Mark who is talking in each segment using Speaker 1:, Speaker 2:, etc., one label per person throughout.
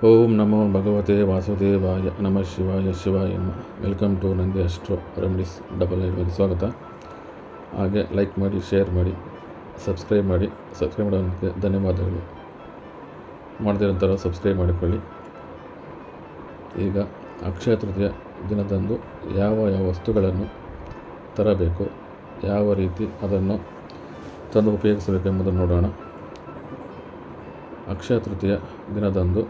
Speaker 1: ಓಂ ನಮೋ ಭಗವತೆ ವಾಸುದೇವಾಯ ನಮಃ ಶಿವಾಯ ಶಿವಾಯ ನಮಃ. Welcome to Nandi astro remedies double ಐಡ್ಗೆ ಸ್ವಾಗತ. ಹಾಗೆ ಲೈಕ್ ಮಾಡಿ, ಶೇರ್ ಮಾಡಿ, ಸಬ್ಸ್ಕ್ರೈಬ್ ಮಾಡೋದಕ್ಕೆ ಧನ್ಯವಾದಗಳು. ಮಾಡದಿರೋಂಥರ ಸಬ್ಸ್ಕ್ರೈಬ್ ಮಾಡಿಕೊಳ್ಳಿ. ಈಗ ಅಕ್ಷಯ ತೃತೀಯ ದಿನದಂದು ಯಾವ ವಸ್ತುಗಳನ್ನು ತರಬೇಕು, ಯಾವ ರೀತಿ ಅದನ್ನು ತಂದು ಉಪಯೋಗಿಸಬೇಕೆಂಬುದನ್ನು ನೋಡೋಣ. ಅಕ್ಷಯ ತೃತೀಯ ದಿನದಂದು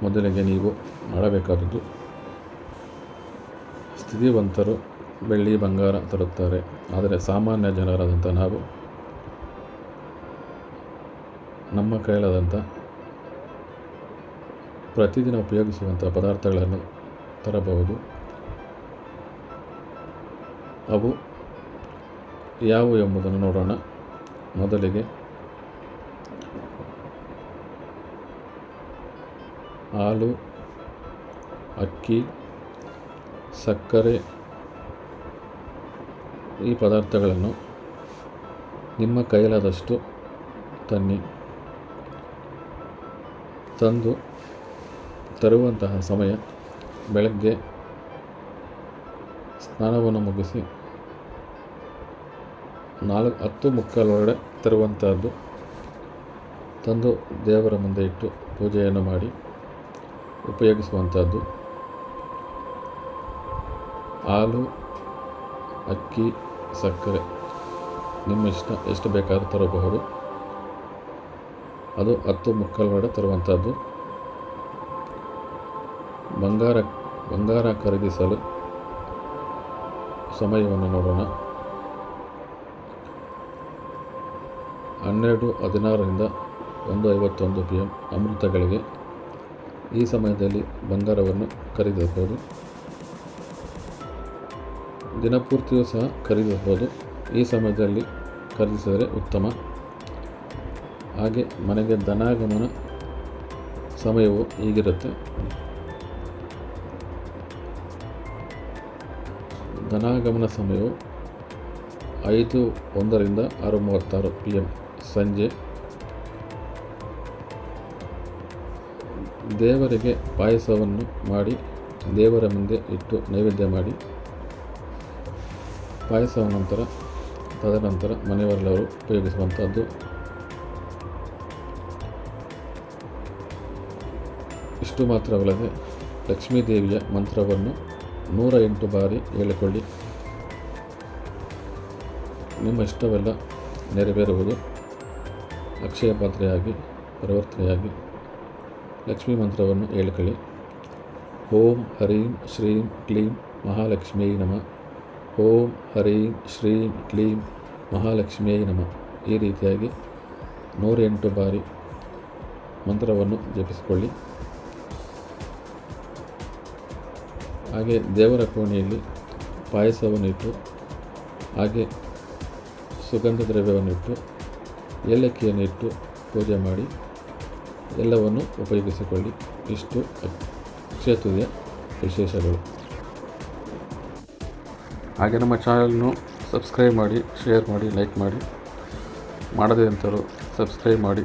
Speaker 1: ಮೊದಲಿಗೆ ನೀವು ಮಾಡಬೇಕಾದದ್ದು, ಸ್ಥಿತಿವಂತರು ಬೆಳ್ಳಿ ಬಂಗಾರ ತರುತ್ತಾರೆ. ಆದರೆ ಸಾಮಾನ್ಯ ಜನರಾದಂಥ ನಾವು ನಮ್ಮ ಕೈಲಾದಂಥ ಪ್ರತಿದಿನ ಉಪಯೋಗಿಸುವಂಥ ಪದಾರ್ಥಗಳನ್ನು ತರಬಹುದು. ಅವು ಯಾವುವು ಎಂಬುದನ್ನು ನೋಡೋಣ. ಮೊದಲಿಗೆ ಹಾಲು, ಅಕ್ಕಿ, ಸಕ್ಕರೆ, ಈ ಪದಾರ್ಥಗಳನ್ನು ನಿಮ್ಮ ಕೈಲಾದಷ್ಟು ತನ್ನಿ. ತಂದು ತರುವಂತಹ ಸಮಯ ಬೆಳಗ್ಗೆ ಸ್ನಾನವನ್ನು ಮುಗಿಸಿ 10:15 ತರುವಂತಹದ್ದು. ತಂದು ದೇವರ ಮುಂದೆ ಇಟ್ಟು ಪೂಜೆಯನ್ನು ಮಾಡಿ ಉಪಯೋಗಿಸುವಂಥದ್ದು. ಹಾಲು, ಅಕ್ಕಿ, ಸಕ್ಕರೆ ನಿಮ್ಮ ಇಷ್ಟ, ಎಷ್ಟು ಬೇಕಾದರೂ ತರಬಹುದು. ಅದು 10:15 ತರುವಂಥದ್ದು. ಬಂಗಾರ ಖರೀದಿಸಲು ಸಮಯವನ್ನು ನೋಡೋಣ. 12:16ರಿಂದ 1:51 PM ಅಮೃತಗಳಿಗೆ ಈ ಸಮಯದಲ್ಲಿ ಬಂಗಾರವನ್ನು ಖರೀದಿಸಬಹುದು. ದಿನಪೂರ್ತಿಯೂ ಸಹ ಖರೀದಿಸಬಹುದು. ಈ ಸಮಯದಲ್ಲಿ ಖರೀದಿಸಿದರೆ ಉತ್ತಮ. ಹಾಗೆ ಮನೆಗೆ ಧನಾಗಮನ ಸಮಯವು ಹೀಗಿರುತ್ತೆ. ಧನಾಗಮನ ಸಮಯವು 5:01ರಿಂದ 6:36 PM ಸಂಜೆ. ದೇವರಿಗೆ ಪಾಯಸವನ್ನು ಮಾಡಿ ದೇವರ ಮುಂದೆ ಇಟ್ಟು ನೈವೇದ್ಯ ಮಾಡಿ ತದನಂತರ ಮನೆಯವರೆಲ್ಲರೂ ಉಪಯೋಗಿಸುವಂಥದ್ದು. ಇಷ್ಟು ಮಾತ್ರವಲ್ಲದೆ ಲಕ್ಷ್ಮೀ ದೇವಿಯ ಮಂತ್ರವನ್ನು 108 ಬಾರಿ ಹೇಳಿಕೊಳ್ಳಿ. ನಿಮ್ಮ ಇಷ್ಟವೆಲ್ಲ ನೆರವೇರುವುದು. ಅಕ್ಷಯ ಪಾತ್ರೆಯಾಗಿ ಪರಿವರ್ತನೆಯಾಗಿ ಲಕ್ಷ್ಮೀ ಮಂತ್ರವನ್ನು ಹೇಳಿಕೊಳ್ಳಿ. ಓಂ ಹರೀಂ ಶ್ರೀಂ ಕ್ಲೀಂ ಮಹಾಲಕ್ಷ್ಮಿಯೈ ನಮಃ. ಓಂ ಹರೀಂ ಶ್ರೀಂ ಕ್ಲೀಂ ಮಹಾಲಕ್ಷ್ಮಿಯೈ ನಮಃ. ಈ ರೀತಿಯಾಗಿ 108 ಬಾರಿ ಮಂತ್ರವನ್ನು ಜಪಿಸಿಕೊಳ್ಳಿ. ಹಾಗೆ ದೇವರ ಕೋಣೆಯಲ್ಲಿ ಪಾಯಸವನ್ನು ಇಟ್ಟು, ಹಾಗೆ ಸುಗಂಧ ದ್ರವ್ಯವನ್ನು ಇಟ್ಟು, ಏಲಕ್ಕಿಯನ್ನು ಇಟ್ಟು ಪೂಜೆ ಮಾಡಿ ಎಲ್ಲವನ್ನು ಉಪಯೋಗಿಸಿಕೊಳ್ಳಿ. ಇಷ್ಟು ಅಕ್ಷಯ ತೃತೀಯ ವಿಶೇಷಗಳು. ಹಾಗೆ ನಮ್ಮ ಚಾನಲ್ನು ಸಬ್ಸ್ಕ್ರೈಬ್ ಮಾಡಿ, ಶೇರ್ ಮಾಡಿ, ಲೈಕ್ ಮಾಡಿ. ಮಾಡದೇ ಅಂಥವರು ಸಬ್ಸ್ಕ್ರೈಬ್ ಮಾಡಿ,